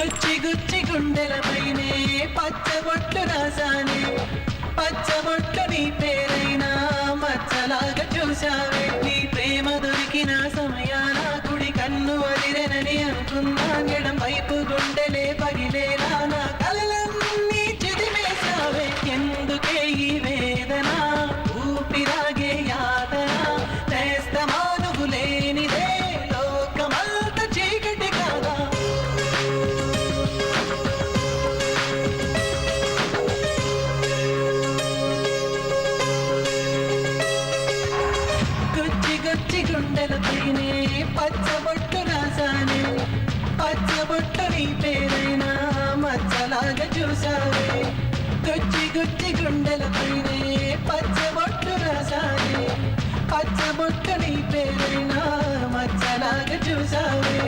గుచ్చి గుచ్చి గుండెలపైనే పచ్చబొట్టు రాసానే పచ్చబొట్టు నీ పేరైనా మచ్చలాగా చూసావే నీ ప్రేమ దొరికిన సమయాన కుడి కన్ను అదిరెనని అనుకున్నా ఎడం వైపు గుండెలే పగిలేలా నా కలలన్నీ చిదిమేశావే ఎందుకే ఈ వేదన ఊపిరాగే యాతన నేస్తమా నువ్వు లేనిదే లోకమంత చీకటి కాదా గుచ్చి గుచ్చి గుండెలపైనే పచ్చబొట్టు రాసానే పచ్చబొట్టు నీ పేరైనా మచ్చలాగా చూసావే గుచ్చి గుచ్చి గుండెలపైనే పచ్చబొట్టు రాసానే పచ్చబొట్టు నీ పేరైనా మచ్చలాగా చూసావే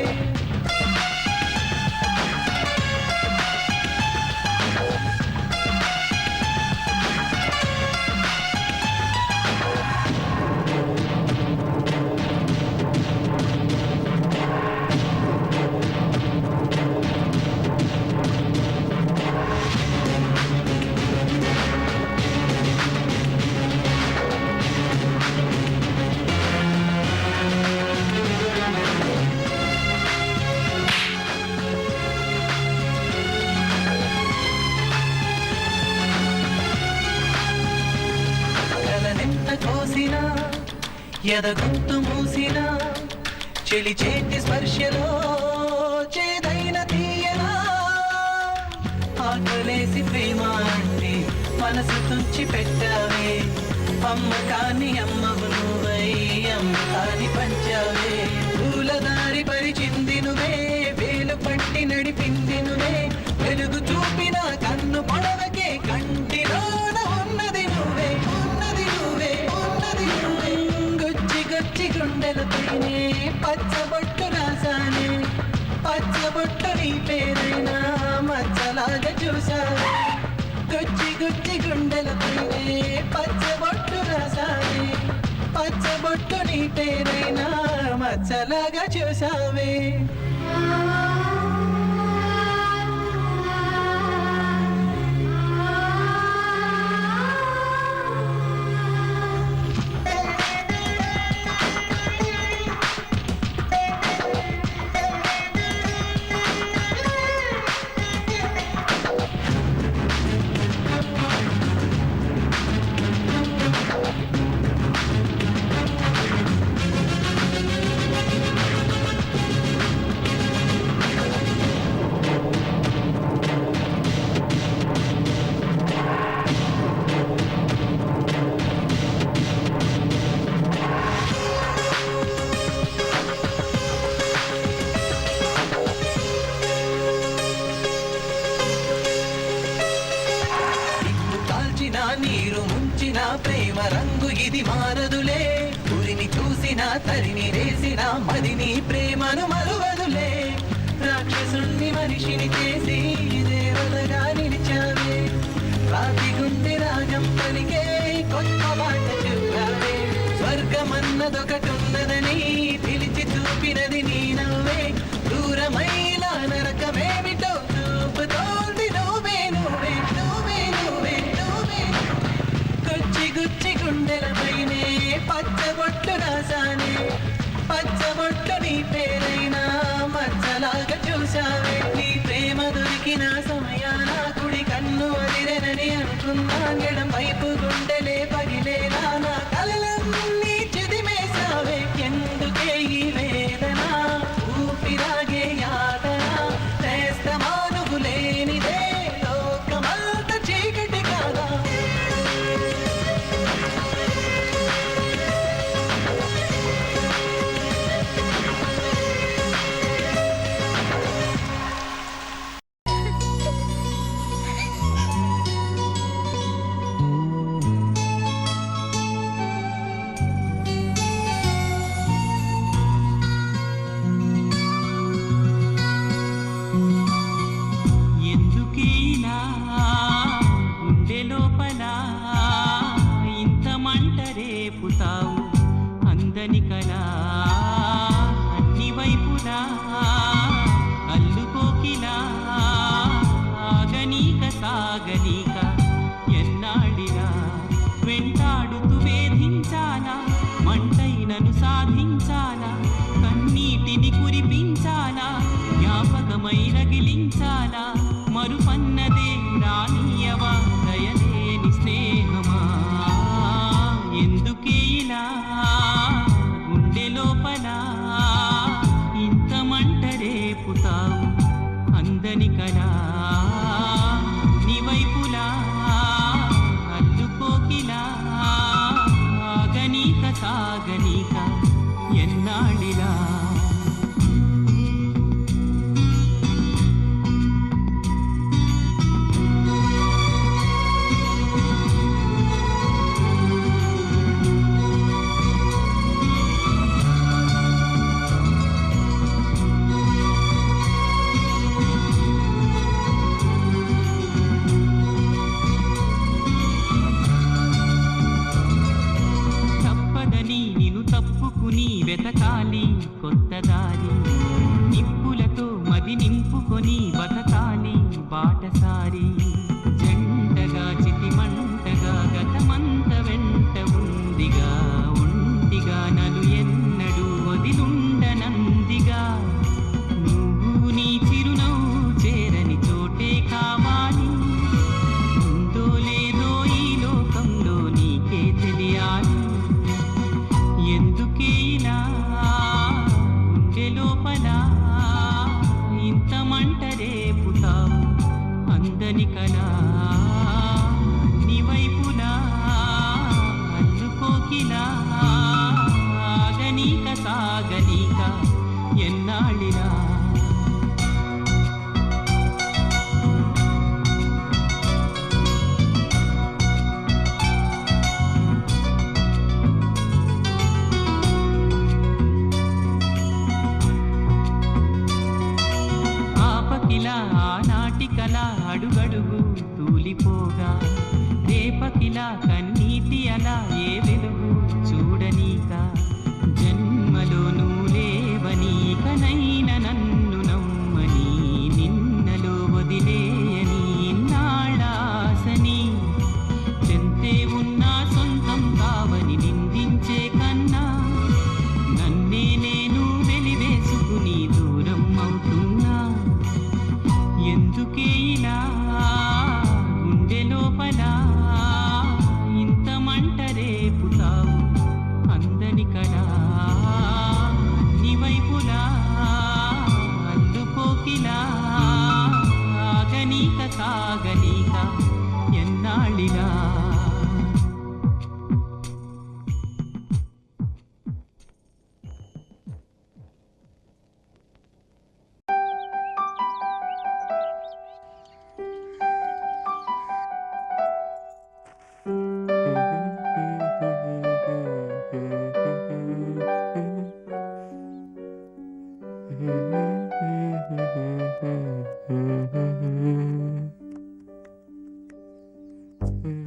కోసిన ఎదగొంతు మూసిన చెలి చేతి స్పర్శలో చేదైన తీయనా ఆకలేసి ప్రేమ అంటే మనసు తుంచి పెట్టావే అమ్మ కాని అమ్మవు నువ్వై అమ్మ కాని పంచావే పూలదారి పరిచింది నువ్వే వేలు పట్టి నడిపింది నువ్వే వెలుగు చూపిన కన్ను పొడవకే కంటిలోన ఉన్నది నువ్వే ఉన్నది నువ్వే ఉన్నది నువ్వే గుచ్చి గుచ్చి గుండెలపైనే పచ్చబొట్టు రాసానే పచ్చబొట్టు నీ పేరైనా మచ్చలాగా చూసావే గుచ్చి గుచ్చి గుండెలపైనే పచ్చబొట్టు రాసానే పచ్చబొట్టు నీ పేరైనా మచ్చలాగా చూసావే నీరు ముంచిన ప్రేమ రంగు ఇది మారదులే ఊరిని చూసిన తరిని రేసిన మదిని ప్రేమను మరువదులే రాక్షసుణ్ణి మనిషిని చేసి దేవతగా నిలిచావే రాతి గుండె రాగం పలికే కొత్త బాట చెప్పావే స్వర్గమన్నదొకటున్నదని పిలిచి చూపినది నీ నవ్వే దూరమైన నరకమేమిటో చూపుతోంది నువ్వే నువ్వే నువ్వే నువ్వే నువ్వే గుచ్చి గుచ్చి గుండెలపైనే పచ్చబొట్టు రాసానే పచ్చబొట్టు నీ పేరైనా మచ్చలాగా చూసావే నీ ప్రేమ దొరికిన సమయాన కుడి కన్ను అదిరెనని అనుకున్నా ఎడం వైపు గుండెలే పగిలేలా నా కలలన్నీ చిదిమేశావే ఎందుకే ఈ వేదన ఊపిరాగే యాతన నేస్తమా నువ్వు లేనిదే లోకమంత చీకటి కాదా మాంసమై రగిలించాలా మరుపన్నదే రానియవా దయలేని స్నేహమా ఎందుకే ఇలా గుండె లోపల ఇంత మంట రేపుతావు అందని కలా నీ వైపులా అల్లుకోకిలా ఆగనీక సాగనీక ఎన్నాళ్ళిలా వెతకాలి కొత్త దారి నిప్పులతో మది నింపుకొని బతకాలి బాటసారి జంటగా చితిమంటగా గతమంత వెంట ఉందిగా ఒంటిగా నలు ఎన్నడు వదిలుండనందిగా నువ్వు నీ చిరునవ్వు చేరని చోటే కావాలి ఉందో లేదో ఈ లోకంలో నీకే తెలియాలి ఎందుకే ఇలా గుండె లోపల ఇంత మంట రేపుతావు అందని కలా నీ వైపులా అల్లుకోకిలా ఆగనీక సాగనీక ఎన్నాళ్ళిలా ఆనాటికలా అడుగడుగు తూలిపోగా రేపకిలా కన్నీటి అలా ఏ వెలుగు చూడనీక జన్మలో నువ్వులేవని కనైన నన్ను నమ్మని నిన్నలో వదిలేయని నాళాసని చెంతే ఉన్నా సొంతం కావని నిందించే కన్నా నన్నే నేను వెలివేసుకుని దూరం అవుతున్నా ఎందుకే ఇలా గుండె లోపల ఇంత మంట రేపుతావు అందని కలా నీ వైపులా అల్లుకోకిలా ఆగనీక సాగనీక ఎన్నాళ్ళిలా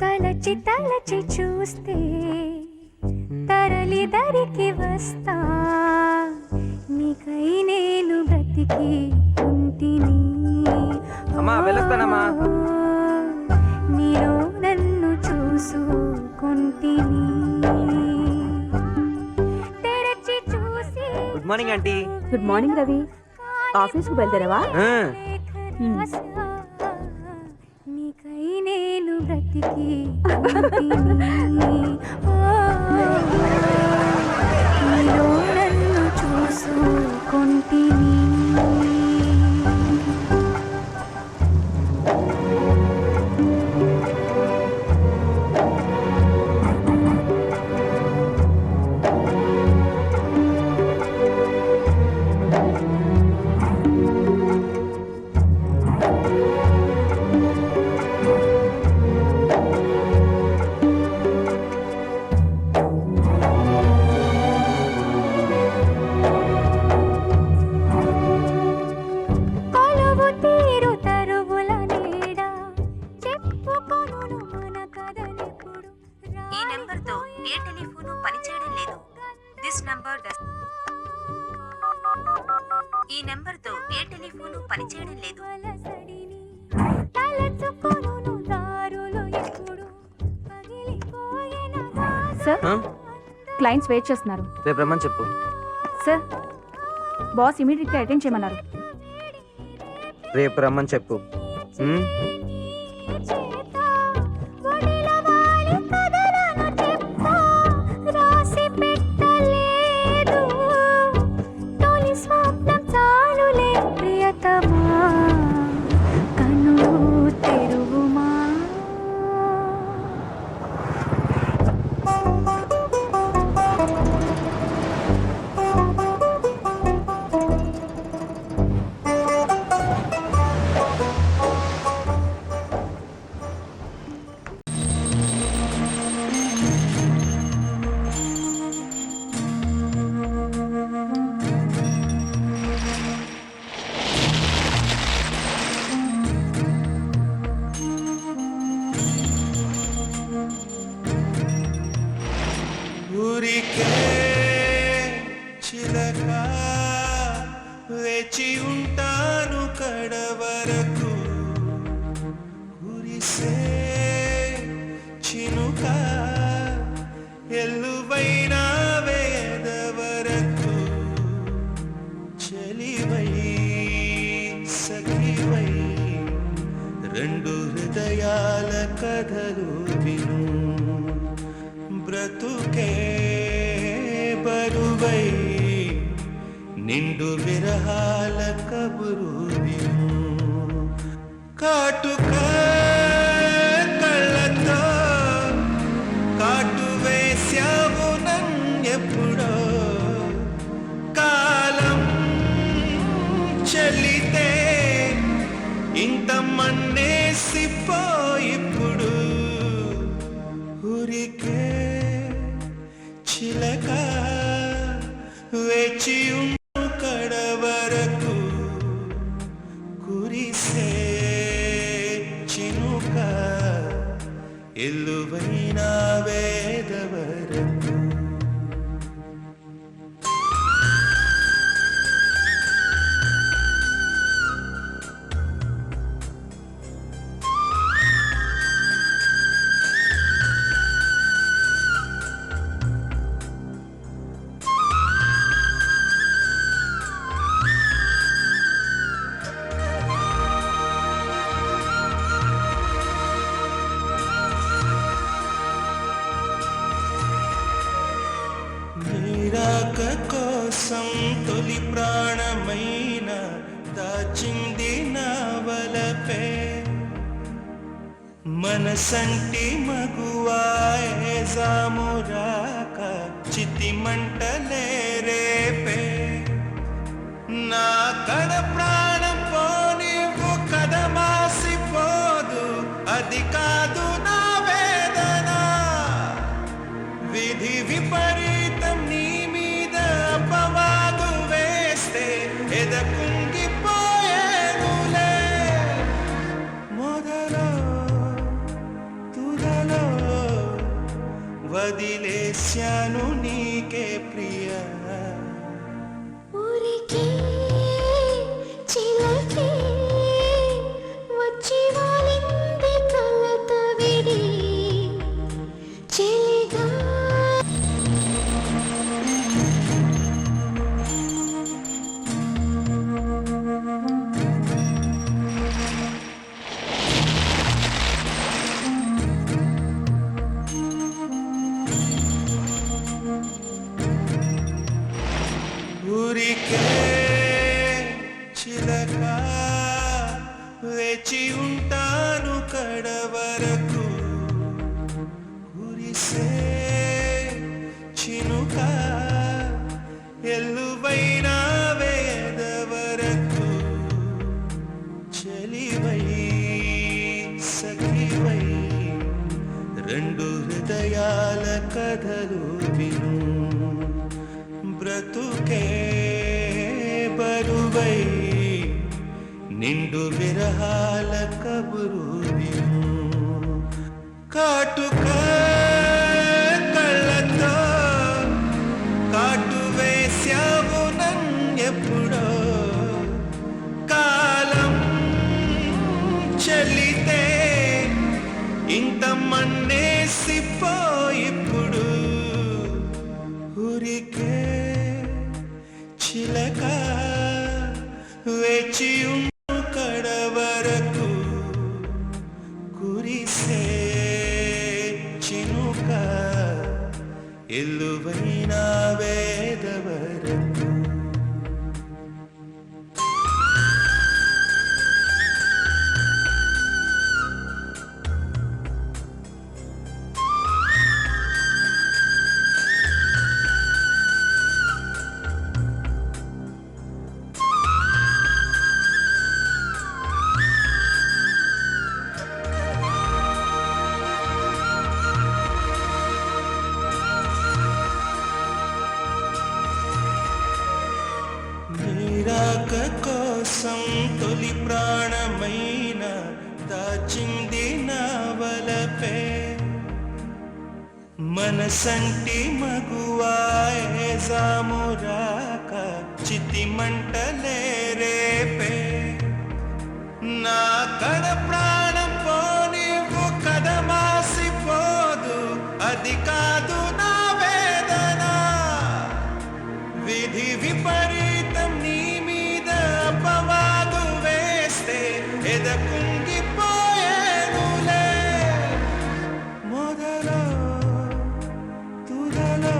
తలచి తలచి చూస్తే తరలి దరికి వస్తా నీకై నేను బ్రతికి ఉంటిని నీలో నన్ను చూసుకుంటిని తెరచి చూసి good morning aunty. Good morning Ravi. ఆఫీస్కు బయలుదేరావా? నీకై నేను బ్రతికి నీలో నన్ను చూసుకుంటిని ఈ నెంబర్తో ఏ టెలిఫోను పనిచేయడం లేదు. సార్, క్లయింట్స్ వెయిట్ చేస్తున్నారు. రేపు రమ్మని చెప్పు. సార్, బాస్ ఇమీడియట్గా అటెండ్ చేయమన్నారు. రేపు రమ్మని చెప్పు. ఉమ్? చేత ఒడిలవాలి కథలను చెప్తా రాసి పెట్టలేదు తొలి స్వప్నం చాలులే ప్రియతమా కను తెరువుమా ఊరికే చిలక వేచి ఉంటాను కడవరకు కురిసే చినుక ఎల్లువైన వేదవరకు చెలివై సఖివై రెండు హృదయాల కథలు విను బ్రతుకే బరువై నిండు విరహాల కబురు విను కాటుక కళ్ళతో కాటు వేశావు నన్నెప్పుడో కాలం చెల్లితే ఇంత మన్నేసిపోయిప్పుడు ఊరికే చిలక వేచి ఉండు కడవరకు కురిసే చినుక ఎల్లువైన వేదవరకు నీరాక కోసం తొలి ప్రాణమైన దాచింది నా వలపే మనసంటి మగువాయే జామురాక చితి మంటలే రేపే నా కడ ప్రాణం పోనివ్వు కదమాసిపోదు అది కాదు నా వేదన విధి విపరీతం నీ మీద అపవాదు వేస్తే ఎదకుంగిపోయేనులే మొదలో తుదలో వదిలేశాను నీకే ప్రియా ఊరికే చిలకే వచ్చి వాలింది కలత విడి చెలిగా ఊరికే చిలక వేచి ఉంటాను కడవరకు కురిసే చినుక ఎల్లువైన వేదవరకు చెలివై సఖివై రెండు హృదయాల కథలు విను బ్రతుకే బరువై నిండు విరహాల కబురు విను కాటుక కళ్ళతో కాటు వేశావు నన్నెప్పుడో కాలం చెల్లితే ఇంత మన్నేసిపోయిప్పుడు ఊరికే చిలక వేచి ఉండు కడ ఎల్లువైన వేదవరకు నీరాక కోసం తొలి ప్రాణమైన దాచింది నా వలపే మనసంటి మగువాయే జామురాక చితి మంటలే రేపే నా కడ ప్రాణం పోనివ్వు కదమాసిపోదు అది కాదు నా వేదన విధి విపరీతం నీ మీద అపవాదు వేస్తే ఎదకుంగిపోయేనులే మొదలో తుదలో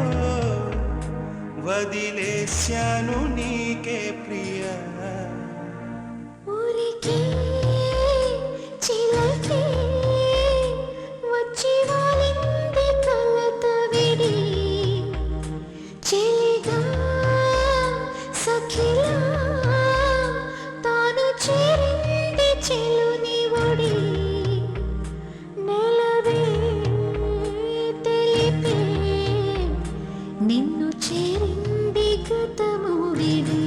వదిలేశాను నీకే ప్రియా ఊరికే చిలకే వచ్చి వాలింది కలత విడి చెలిగా సఖిలా తాను చేరింది చెలుని ఒడి నెలవే తెలిపే నిన్ను చేరింది గతము విడి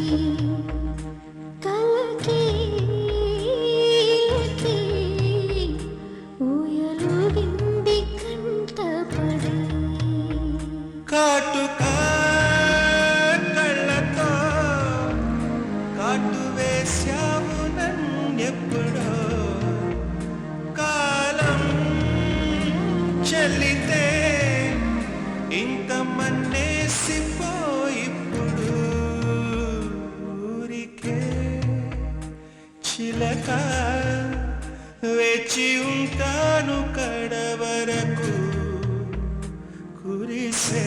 కలకి ఊయలుగింది కంటపడి కాటుక కళ్ళతో కాటు వేశావు నన్నెప్పుడో కాలం చెల్లితే ఇంత మన్నేసిపోయిప్పుడు ఊరికే చిలక వేచి ఉంటాను కడవరకు కురిసే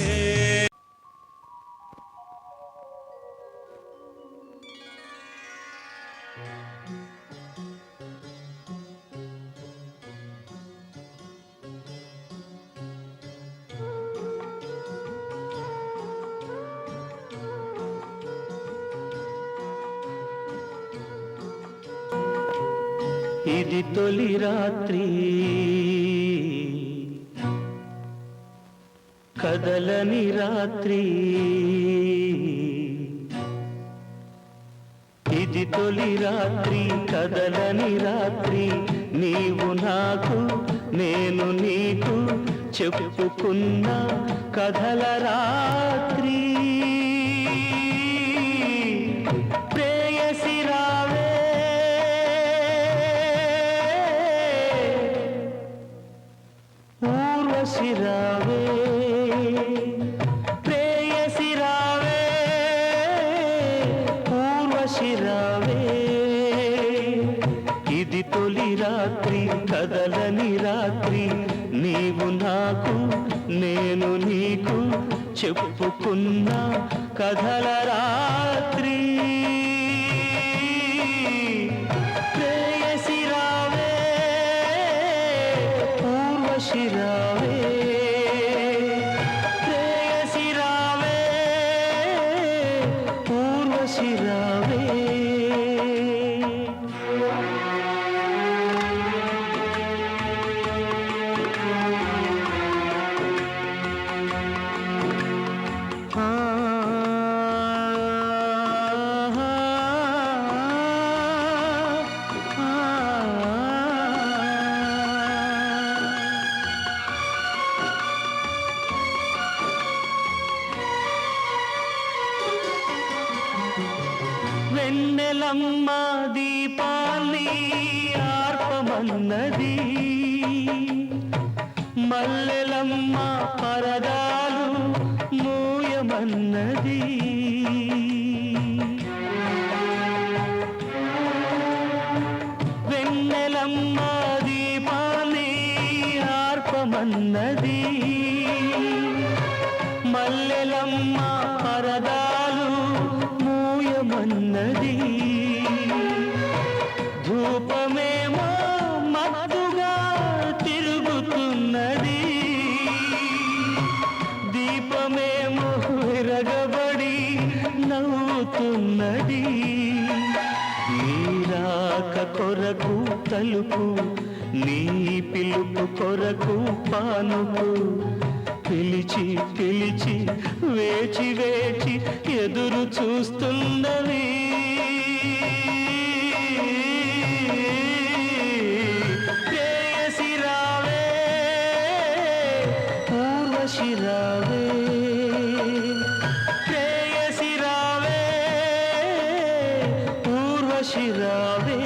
ఇది తొలి రాత్రి కదలని రాత్రి ఇది తొలి రాత్రి కదలని రాత్రి నీవు నాకు నేను నీకు చెప్పుకున్న కథల రాత్రి ప్రేయసి రావే ఊర్వశి రావే ప్రేయసి రావే ఊర్వశి రావే ఇది తొలి రాత్రి కదలని రాత్రి నీవు నాకు నేను నీకు చెప్పుకున్న కథల రాత్రి ప్రేయసి రావే ఊర్వశి రావే ప్రేయసి రావే ఊర్వశి రావే వెన్నెలమ్మ దీపాన్ని ఆర్పమన్నది మల్లెలమ్మ పరదాలు మూయమన్నది వెన్నెలమ్మ దీపాన్ని ఆర్పమన్నది రాక కొరకు తలుపు, నీ పిలుపు కొరకు పానుపు, పిలిచి పిలిచి వేచి వేచి ఎదురు చూస్తున్నవి. ప్రేయసి రావే, ఊర్వశి రావే, ప్రేయసి రావే, ఊర్వశి రావే.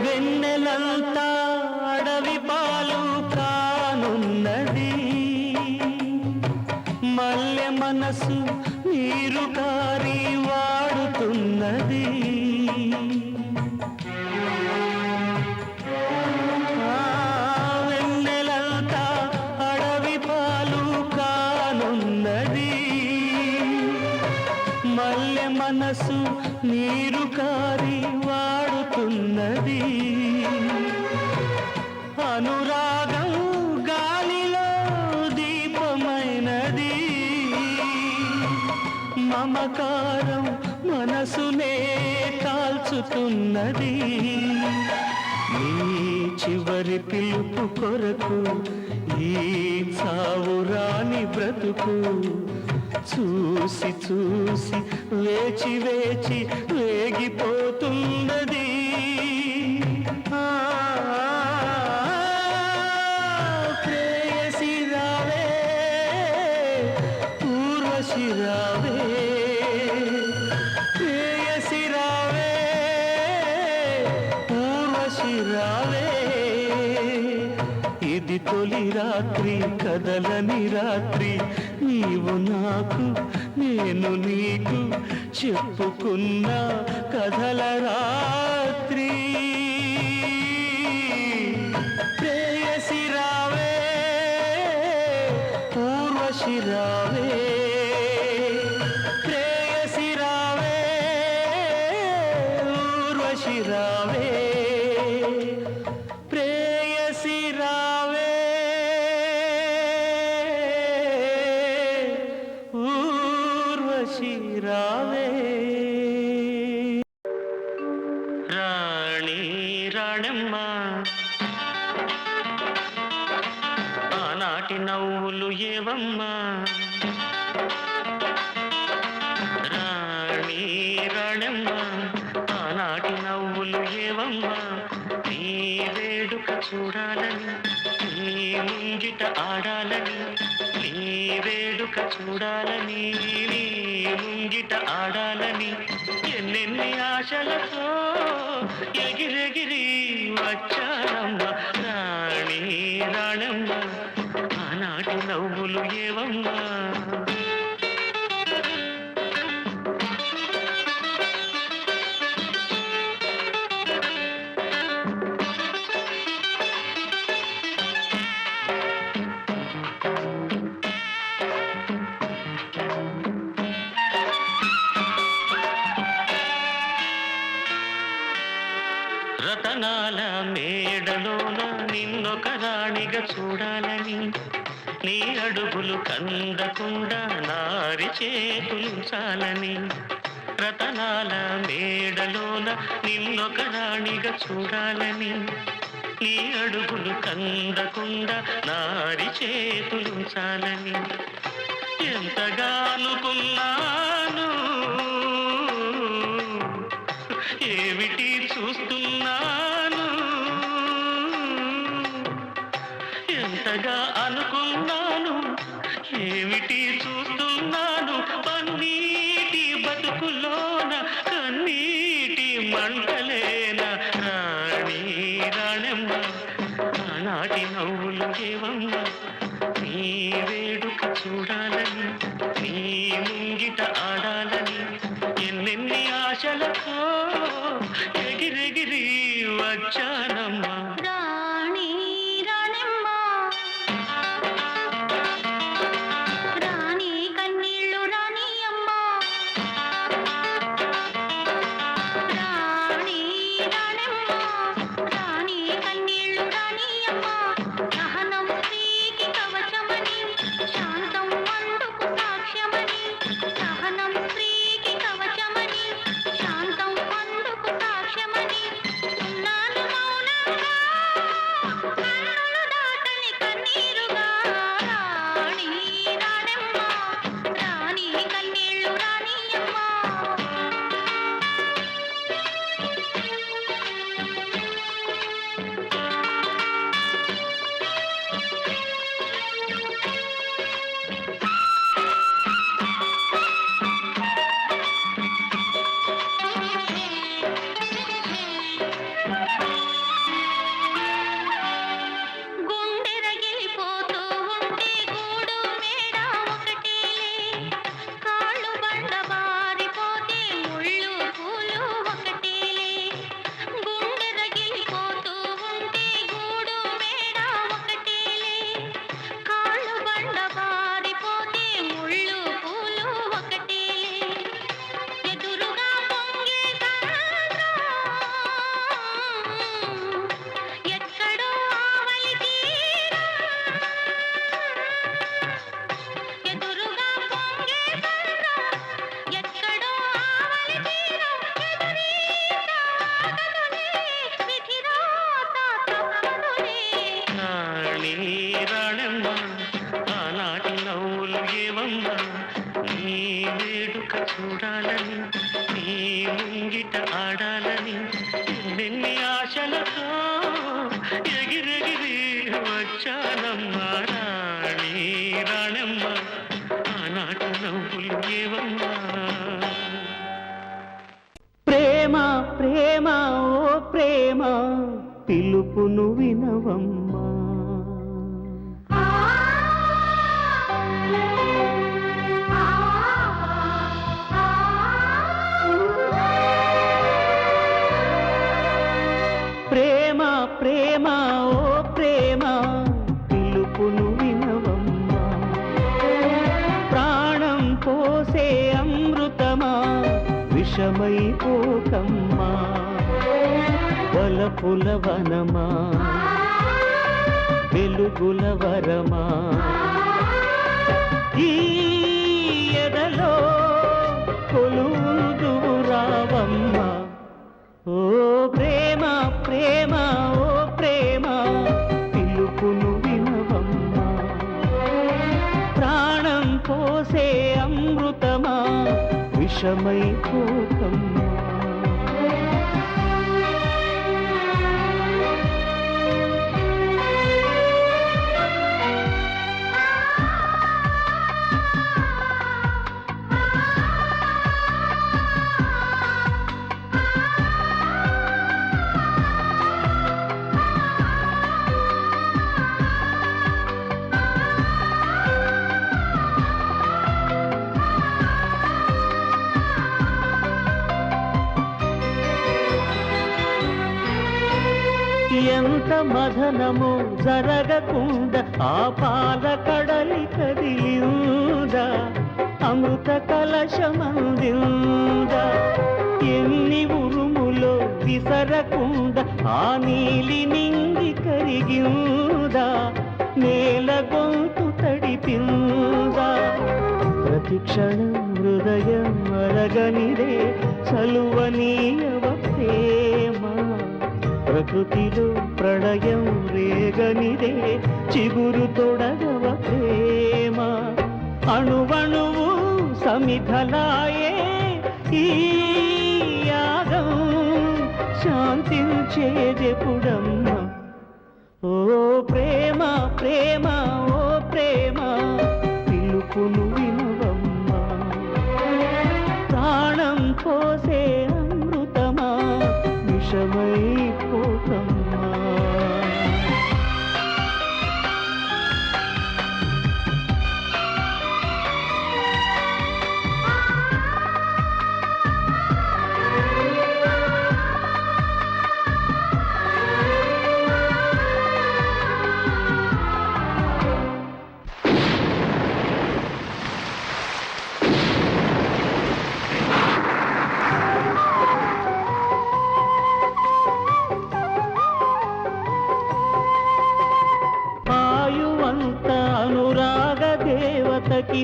వెన్నెలంతా అడవి పాలు కానున్నది, మల్లె మనసు నీరు కారి వాడుతున్నది. వెన్నెలంతా అడవి పాలు కానున్నది, మల్లె మనసు నీరు కారి వాడుతున్నది. అనురాగం గాలిలో దీపమైనది, మమకారం మనసునే కాల్చుతున్నది. నీ చివరి పిలుపు కొరకు ఈ సావురాని బ్రతుకు, చూసి చూసి వేచి వేచి వేగిపోతున్నది. ప్రేయసి రావే, ఊర్వశి రావే, ప్రేయసి రావే, ఊర్వశి రావే. ఇది తొలి రాత్రి కదలని రాత్రి, నీవు నాకు నేను నీకు చెప్పుకున్న కథల రాత్రి. ప్రేయసి రావే, ఊర్వశి రావే, ప్రేయసి రావే, ఊర్వశి రావే, ప్రేయసి రావే, ఊర్వశి రావే. రాణి రాణమ్మ, ఆనాటి నవ్వులు ఏవమ్మా. రాణి రాణమ్మ, ఆనాటి నవ్వులు ఏవమ్మా. నీ వేడుక చూడాలని, నీ ముంగిట ఆడాలని, నీ వేడుక చూడాలని, నీ ముంగిట ఆడాలని, ఎన్నెన్ని ఆశలతో ఎగిరెగిరి వచ్చారమ్మ. రాణి రాణమ్మ, ఆనాటి నవ్వులు ఏవమ్మా. రతనాల మేడలోన నిన్నొక రాణిగా చూడాలని, నీ అడుగులు కందకుండా నారి చేతులుంచాలని. రతనాల మేడలోన నిన్నొక రాణిగా చూడాలని, నీ అడుగులు కందకుండా నారి చేతులుంచాలని. ఎంతగా అనుకున్నాను, ఏమిటి చూస్తున్నాను. ఎంతగా అనుకున్నాను, ఏమిటి చూస్తున్నాను. పన్నీటి బతుకులోన కన్నీటి మంటలేన వచ్చానమ్మా. రాణి రాణమ్మ రాణి కన్నీళ్ళు రాణి అమ్మ రాణి రాణమ్మ రాణి కన్నీళ్ళు రాణి అమ్మ సహనం స్త్రీకి కవచమని శాంతం అందుకు సాక్ష్యమని సహనం స్త్రీకి కవచమని శాంతం అందుకు సాక్ష్యమని ఉన్నాను మౌనంగా కన్నులు దాటని కన్నీరుగా రాణి రాణమ్మ రాణి కన్నీళ్ళు రాణి అమ్మ గుండె రగిలిపోతూ ఉంటే గూడు మేడ ఒకటేలే కాళ్ళు బండ బారిపోతే ముళ్ళు పూలు ఒకటేలే గుండె రగిలిపోతూ ఉంటే గూడు మేడ ఒకటేలే కాళ్ళు బండ బారిపోతే ముళ్ళు పూలు ఒకటేలే ఎదురుగా పొంగే సంద్రం ఎక్కడో ఆవలి తీరం ఎదురుగా పొంగే సంద్రం ఎక్కడో ఆవలి తీరం ఎదురీత ఆగదులే విధిరాత తప్పదులే రాణి రాణమ్మ ఆనాటి నవ్వులు ఏవమ్మా నీ వేడుక చూడాలని నీ ముంగిట ఆడాలని ఎన్నెన్ని ఆశలతో ఎగిరెగిరి వచ్చానమ్మా. రాణి రాణమ్మ ఆనాటి నవ్వులు ఏవమ్మా. ప్రేమ ప్రేమ ఓ ప్రేమ పిలుపును వినవమ్మా. ప్రేమ ప్రేమ ఓ ప్రేమ పిలుపును వినవమ్మా. ప్రాణం పోసే అమృతమా విషమై పోకమ్మా. వలపుల వనమా వెలుగుల వరమా ఈ ఎదలో కొలువుదువు రావమ్మా. ఓ ప్రేమ ప్రేమ ఓ ప్రేమ పిలుపును వినవమ్మా. ప్రాణం పోసే అమృతమా విషమై పోకమ్మా. ఎంత మదనము జరగకుండా ఆ పాల కడలి కదిలిందా అమృత కలశమందిందా. ఎన్ని ఉరుములో విసరకుండా ఆ నీలి నింగి కరిగిందా నేల గొంతు తడిపిందా. ప్రతి క్షణం హృదయం అరగనిదే చలువనీయవ ప్రేమ. ప్రకృతిలో ప్రళయం రేగనిదే చిగురు తొడగవ ప్రేమ. అణువణువు సమిధలాయే ఈ యాగం శాంతించేదెప్పుడమ్మా. ఓ ప్రేమ ప్రేమ ఓ ప్రేమ పిలుపును వినవమ్మా. ప్రాణం పోసే అమృతమా విషమై పోకమ్మా.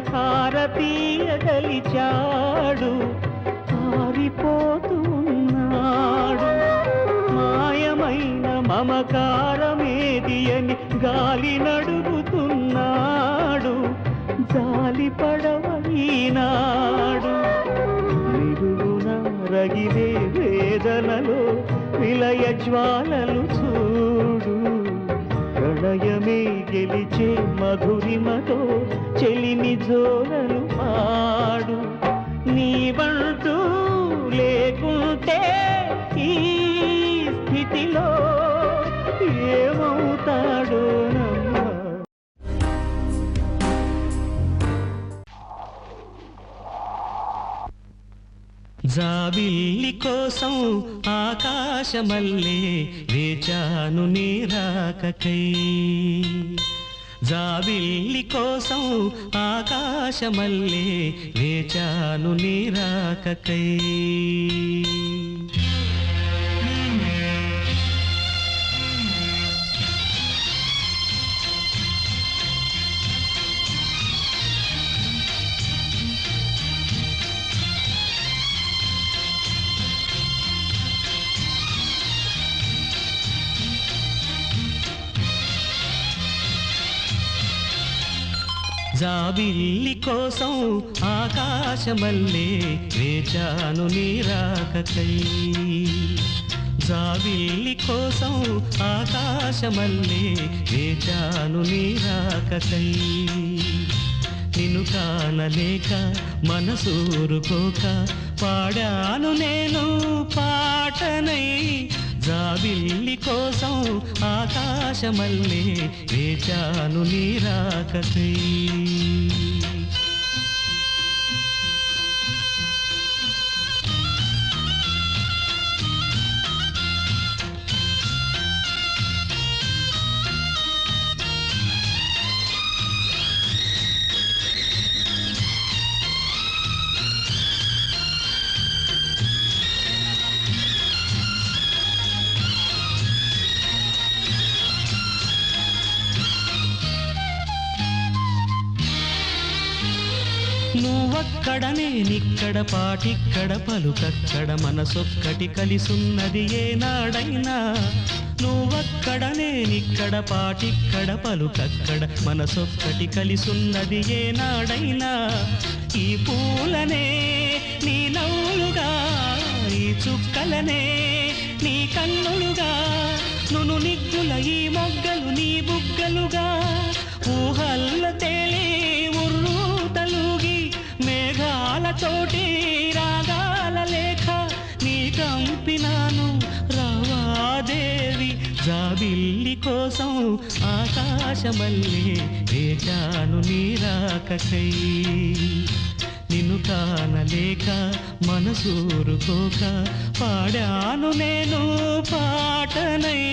హారతీయగలిచాడు పారిపోతున్నాడు మాయమైన మమకారమేది అని గాలి నడుగుతున్నాడు జాలి పడవైనాడు నిలువున రగిలే వేదనలో విలయ జ్వాలలు చూడు ప్రళయమే గెలిచే మధురిమతో చెలిమి జోలలు పాడు నీవంటూ లేకుంటే ఈ స్థితిలో ఏమవుతాడో నమ్మా జాబిల్లి కోసం ఆకాశమల్లే వేచాను నీరాకకై జాబిల్లి కోసం ఆకాశమల్లే వేచాను నీరాకకై జాబిల్లి కోసం ఆకాశమల్లే వేచాను నీరాకకై జాబిల్లి కోసం ఆకాశమల్లే వేచాను నీరాకకై నిన్ను కానలేక మనసూరుకోక పాడాను నేను పాటనై జాబిల్లి కోసం ఆకాశమల్లే వేచాను నీరాకకై నువ్వక్కడ నేనిక్కడ పాటిక్కడ పలుకక్కడ మనసొక్కటి కలిసున్నది ఏనాడైనా నువ్వక్కడ నేనిక్కడ పాటిక్కడ పలుకక్కడ మనసొక్కటి కలిసున్నది ఏనాడైనా ఈ పూలనే నీ నవ్వులుగా ఈ చుక్కలనే నీ కన్నులుగా నును నిగ్గుల ఈ మొగ్గలు నీ బుగ్గలుగా ఊహల్ల తేలి ఉర్రు తలుగి మేఘాలతోటి రాగాల లేఖ నీ కంపినాను రావాదేవి జాబిల్లి కోసం ఆకాశమల్లే వేచాను నీరాకకై నిన్ను కానలేక మనసూరుకోక పాడాను నేను పాటనై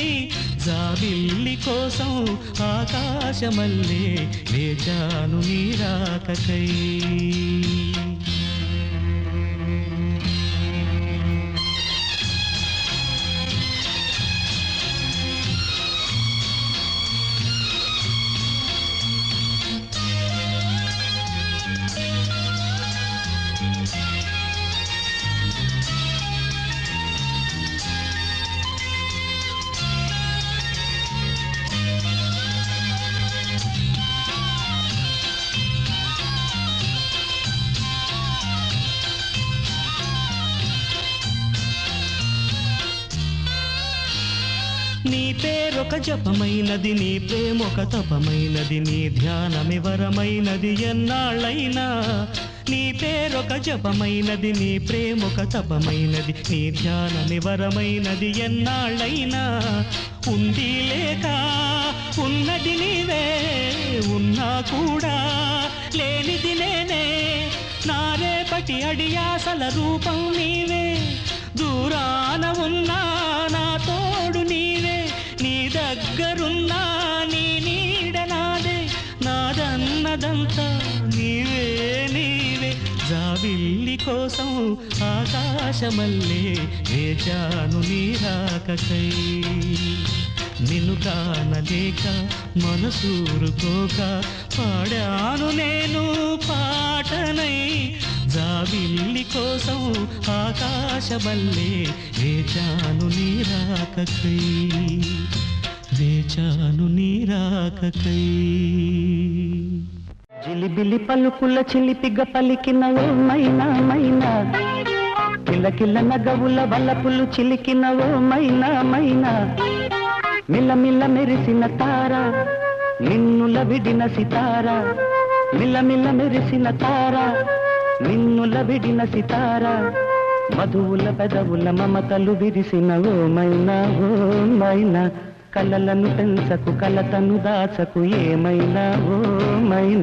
జాబిల్లి కోసం ఆకాశమల్లే వేచాను నీరాకకై నీ పేరొక జపమైనది నీ ప్రేమొక తపమైనది నీ ధ్యానమివరమైనది ఎన్నాళ్ళైనా నీ పేరొక జపమైనది నీ ప్రేమొక తపమైనది నీ ధ్యానమివరమైనది ఎన్నాళ్ళైనా ఉంది లేక ఉన్నది నీవే ఉన్నా కూడా లేనిది నేనే నా రేపటి అడియాసల రూపం నీవే దూరాన ఉన్నా నా తోడు నీవే నీ దగ్గరున్నా నీ నీడ నాదే నాదన్నదంతా నీవే నీవే జాబిల్లి కోసం ఆకాశమల్లే వేచాను నీరాకకై నిన్ను కానలేక మనసూరుకోక పాడాను నేను పాటనై జాబిల్లి కోసం ఆకాశమల్లే వేచాను నీరాకకై వేచాను నీరాకకై జిలిబిలి పలుకుల చిలిపిగ పలికిన ఓ మైనా మైనా కిలకిల నగవుల వలపులు చిలికిన ఓ మైనా మైనా మిలమిల మెరిసిన తార నిన్నుల విడిన సితార మిలమిల మెరిసిన తార నిన్నుల విడిన సితార మధువుల పెదవుల మమతలు విరిసిన ఓ మైనా కలలను పెంచకు కలతను దాచకు ఏమైనా ఓ మైనా